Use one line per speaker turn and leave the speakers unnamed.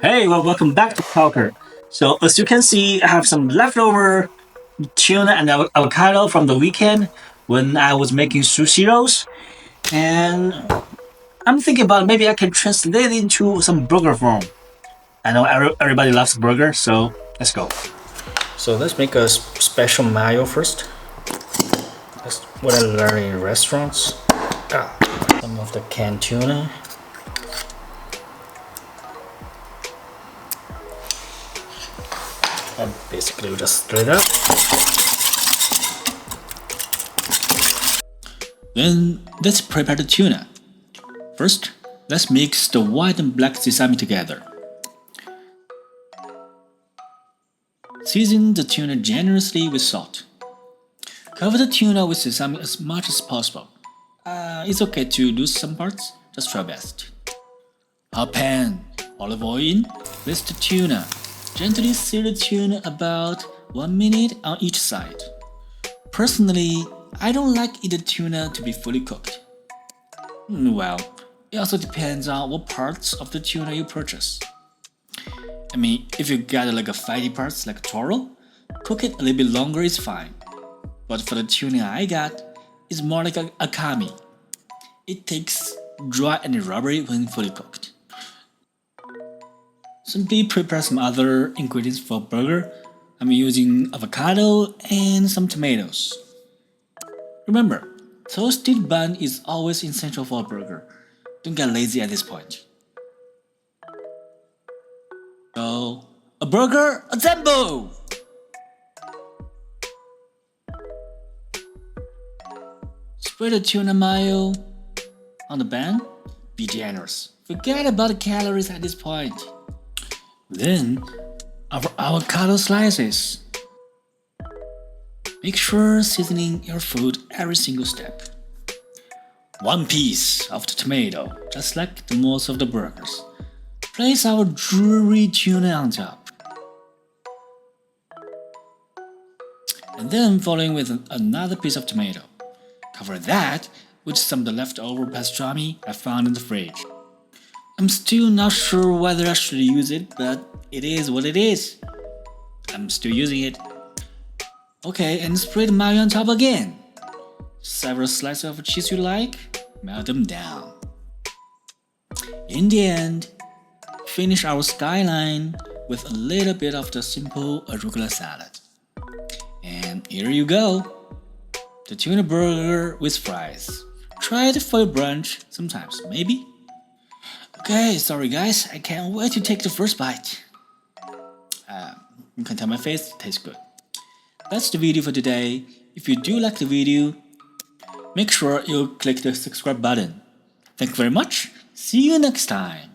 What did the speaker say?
Hey, well, welcome back to Talker. So, as you can see, I have some leftover tuna and avocado from the weekend when I was making sushi rolls. And I'm thinking about maybe I can translate it into some burger form. I know everybody loves burger, so let's go.
So let's make a special mayo first. That's what I learned in restaurants. Some of the canned tuna. And basically we just stir it up.
Then let's prepare the tuna. First, let's mix the white and black sesame together. Season the tuna generously with salt. Cover the tuna with sesame as much as possible. It's okay to lose some parts, just try best. Hot pan, olive oil in, place the tuna. Gently sear the tuna about 1 minute on each side. Personally, I don't like either tuna to be fully cooked. Well, it also depends on what parts of the tuna you purchase. I mean, if you got like a fatty parts like toro, cook it a little bit longer is fine. But for the tuna I got, it's more like a akami. It tastes dry and rubbery when fully cooked. Simply prepare some other ingredients for burger. I'm using avocado and some tomatoes. Remember, toasted bun is always essential for a burger. Don't get lazy at this point. So, a burger, assemble! Spread the tuna mayo on the pan. Be generous. Forget about the calories at this point. Then, our avocado slices. Make sure seasoning your food every single step. One piece of the tomato, just like the most of the burgers. Place our jewelry tuna on top. And then following with another piece of tomato. Cover that with some of the leftover pastrami I found in the fridge. I'm still not sure whether I should use it, but it is what it is. I'm still using it. Okay, and spread mayo on top again. Several slices of cheese you like, melt them down. In the end, finish our skyline with a little bit of the simple arugula salad. And here you go. The tuna burger with fries. Try it for your brunch sometimes, maybe? Okay, sorry guys, I can't wait to take the first bite. You can tell my face, it tastes good. That's the video for today. If you do like the video, make sure you click the subscribe button. Thank you very much. See you next time.